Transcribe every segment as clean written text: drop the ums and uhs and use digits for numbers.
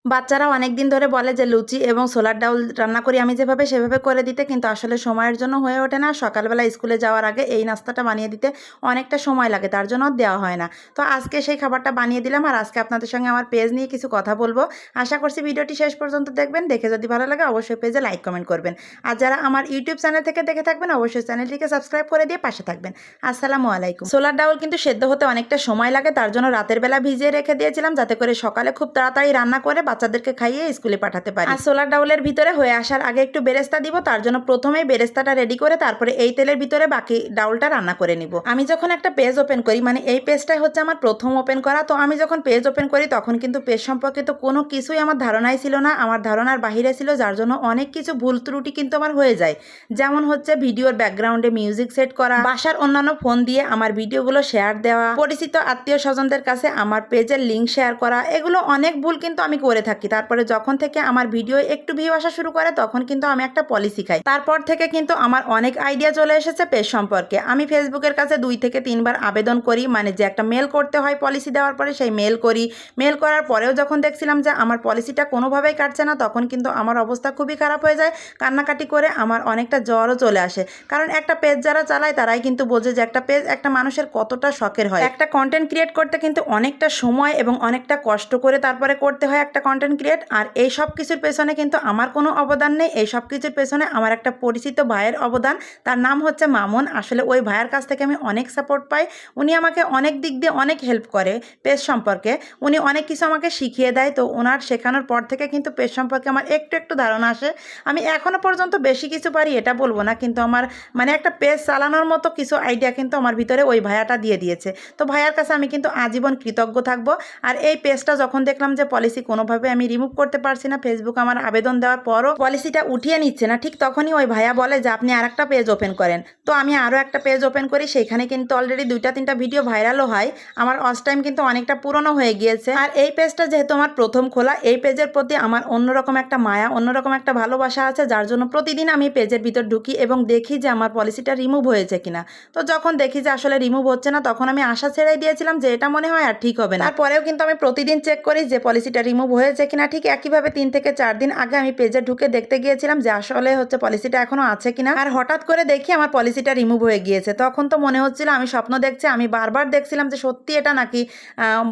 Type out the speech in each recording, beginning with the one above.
বাচ্চারা অনেকদিন ধরে বলে যে লুচি এবং ছোলার ডাউল রান্না করি আমি যেভাবে সেভাবে করে দিতে, কিন্তু আসলে সময়ের জন্য হয়ে ওঠে না। সকালবেলা স্কুলে যাওয়ার আগে এই নাস্তাটা বানিয়ে দিতে অনেকটা সময় লাগে, তার জন্য দেওয়া হয় না। তো আজকে সেই খাবারটা বানিয়ে দিলাম, আর আজকে আপনাদের সঙ্গে আমার পেজ নিয়ে কিছু কথা বলবো। আশা করছি ভিডিওটি শেষ পর্যন্ত দেখবেন, দেখে যদি ভালো লাগে অবশ্যই পেজে লাইক কমেন্ট করবেন। আর যারা আমার ইউটিউব চ্যানেল থেকে দেখে থাকবেন অবশ্যই চ্যানেলটিকে সাবস্ক্রাইব করে দিয়ে পাশে থাকবেন। আসসালামু আলাইকুম। ছোলার ডাউল কিন্তু সেদ্ধ হতে অনেকটা সময় লাগে, তার জন্য রাতের বেলা ভিজিয়ে রেখে দিয়েছিলাম যাতে করে সকালে খুব তাড়াতাড়ি রান্না করে বাচ্চাদেরকে খাইয়ে স্কুলে পাঠাতে পারি। আর ছোলার ডাউলের ভিতরে হয়ে আসার আগে একটু বেরেস্তা দিব, তার জন্য প্রথমেই বেরেস্তাটা রেডি করে তারপরে এই তেলের ভিতরে বাকি ডাউলটা রান্না করে নিব। আমি যখন একটা পেজ ওপেন করি, মানে এই পেজটাই হচ্ছে আমার প্রথম ওপেন করা, তো আমি যখন পেজ ওপেন করি তখন কিন্তু পেজ সম্পর্কিত কোনো কিছুই আমার ধারণাই ছিল না, আমার ধারণার বাহিরে ছিল, যার জন্য অনেক কিছু ভুল ত্রুটি কিন্তু আমার হয়ে যায়। যেমন হচ্ছে ভিডিওর ব্যাকগ্রাউন্ডে মিউজিক সেট করা, বাসার অন্যান্য ফোন দিয়ে আমার ভিডিওগুলো শেয়ার দেওয়া, পরিচিত আত্মীয় স্বজনদের কাছে আমার পেজের লিঙ্ক শেয়ার করা, এগুলো অনেক ভুল কিন্তু আমি করে থাকি। তারপরে যখন থেকে আমার ভিডিও একটু ভিউ আসা শুরু করে তখন কিন্তু আমি একটা পলিসি খাই, তারপর থেকে কিন্তু আমার অনেক আইডিয়া চলে এসেছে পেজ সম্পর্কে। আমি ফেসবুকের কাছে 2 থেকে 3 বার আবেদন করি, মানে যে একটা মেল করতে হয় পলিসি দেওয়ার পরে, সেই মেল করি। মেল করার পরেও যখন দেখছিলাম যে আমার পলিসিটা কোনোভাবেই কাটছে না, তখন কিন্তু আমার অবস্থা খুবই খারাপ হয়ে যায়। কান্নাকাটি করে আমার অনেকটা জ্বরও চলে আসে, কারণ একটা পেজ যারা চালায় তারাই কিন্তু বোঝে যে একটা পেজ একটা মানুষের কতটা শখের হয়। একটা কন্টেন্ট ক্রিয়েট করতে কিন্তু অনেকটা সময় এবং অনেকটা কষ্ট করে তারপরে করতে হয় একটা কন্টেন্ট ক্রিয়েট। আর এই সব কিছুর পেছনে কিন্তু আমার কোনো অবদান নেই, এই সব কিছুর পেছনে আমার একটা পরিচিত ভাইয়ের অবদান। তার নাম হচ্ছে মামুন। আসলে ওই ভাইয়ের কাছ থেকে আমি অনেক সাপোর্ট পাই। উনি আমাকে অনেক দিক দিয়ে অনেক হেল্প করে পেজ সম্পর্কে। উনি অনেক কিছু আমাকে শিখিয়ে দেয়, তো ওনার শেখানোর পর থেকে কিন্তু পেজ সম্পর্কে আমার একটু একটু ধারণা আসে। আমি এখনও পর্যন্ত বেশি কিছু পারি এটা বলবো না, কিন্তু আমার মানে একটা পেজ চালানোর মতো কিছু আইডিয়া কিন্তু আমার ভিতরে ওই ভাইয়াটা দিয়ে দিয়েছে। তো ভাইয়ার কাছে আমি কিন্তু আজীবন কৃতজ্ঞ থাকবো। আর এই পেজটা যখন দেখলাম যে পলিসি কোনোভাবে আমি রিমুভ করতে পারছি না, ফেসবুক আমার আবেদন দেওয়ার পরও পলিসিটা উঠিয়ে নিচ্ছে না, ঠিক তখনই ওই ভাইয়া বলে যে আপনি আর একটা পেজ ওপেন করেন। তো আমি আরও একটা পেজ ওপেন করি, সেখানে কিন্তু অলরেডি 2-3টা ভিডিও ভাইরালও হয়। আমার ওয়াচ টাইম কিন্তু অনেকটা পুরনো হয়ে গিয়েছে। আর এই পেজটা যেহেতু আমার প্রথম খোলা, এই পেজের প্রতি আমার অন্যরকম একটা মায়া, অন্যরকম একটা ভালোবাসা আছে, যার জন্য প্রতিদিন আমি পেজের ভিতর ঢুকি এবং দেখি যে আমার পলিসিটা রিমুভ হয়েছে কিনা। তো যখন দেখি যে আসলে রিমুভ হচ্ছে না, তখন আমি আশা ছেড়ে দিয়েছিলাম যে এটা মনে হয় আর ঠিক হবে না। তারপরেও কিন্তু আমি প্রতিদিন চেক করি যে পলিসিটা রিমুভ হয়েছে কিনা। ঠিক একইভাবে 3 থেকে 4 দিন আগে আমি পেজে ঢুকে দেখতে গিয়েছিলাম যে আসলে হচ্ছে পলিসিটা এখনো আছে কিনা। আর হঠাৎ করে দেখি আমার পলিসিটা রিমুভ হয়ে গিয়েছে। তখন তো মনে হচ্ছিল আমি স্বপ্ন দেখছি, আমি বারবার দেখছিলাম যে সত্যি এটা নাকি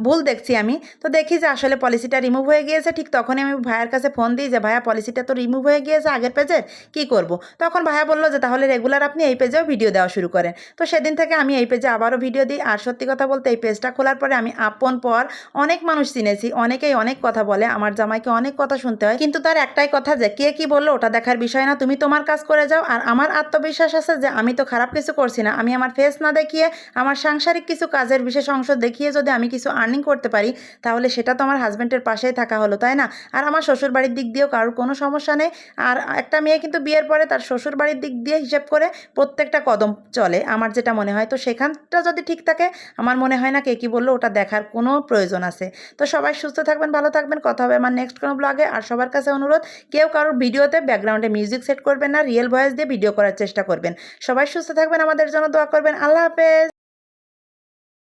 ভুল দেখছি আমি। তো দেখি যে আসলে পলিসিটা রিমুভ হয়ে গিয়েছে। ঠিক তখনই আমি ভাইয়ের কাছে ফোন দিই যে ভাইয়া পলিসিটা তো রিমুভ হয়ে গিয়েছে আগের পেজে, কি করব? তখন ভাইয়া বলল যে তাহলে রেগুলার আপনি এই পেজেও ভিডিও দেওয়া শুরু করেন। তো সেদিন থেকে আমি এই পেজে আবারও ভিডিও দিই। আর সত্যি কথা বলতে এই পেজটা খোলার পরে আমি আপন পর অনেক মানুষ চিনেছি, অনেকেই অনেক কথা বলে, আমার জামাইকে অনেক কথা শুনতে হয়, কিন্তু তার একটাই কথা যে কে কি বললো ওটা দেখার বিষয় না, তুমি তোমার কাজ করে যাও। আর আমার আত্মবিশ্বাস আছে যে আমি তো খারাপ কিছু করছি না। আমি আমার ফেস না দেখিয়ে আমার সাংসারিক কিছু কাজের বিশেষ অংশ দেখিয়ে যদি আমি কিছু আর্নিং করতে পারি, তাহলে সেটা তো আমার হাজব্যান্ডের পাশেই থাকা হলো, তাই না? আর আমার শ্বশুর বাড়ির দিক দিয়েও কারোর কোনো সমস্যা নেই। আর একটা মেয়ে কিন্তু বিয়ের পরে তার শ্বশুর বাড়ির দিক দিয়ে হিসেব করে প্রত্যেকটা কদম চলে, আমার যেটা মনে হয়। তো সেখানটা যদি ঠিক থাকে, আমার মনে হয় না কে কি বললো ওটা দেখার কোনো প্রয়োজন আছে। তো সবাই সুস্থ থাকবেন, ভালো থাকবেন, কথা হবে আমার নেক্সট কোনো ব্লগে। আর সবার কাছে অনুরোধ, কেউ কারোর ভিডিওতে ব্যাকগ্রাউন্ডে মিউজিক সেট করবেন না, রিয়েল ভয়েস দিয়ে ভিডিও করার চেষ্টা করবেন। সবাই সুস্থ থাকবেন, আমাদের জন্য দোয়া করবেন। আল্লাহ হাফেজ।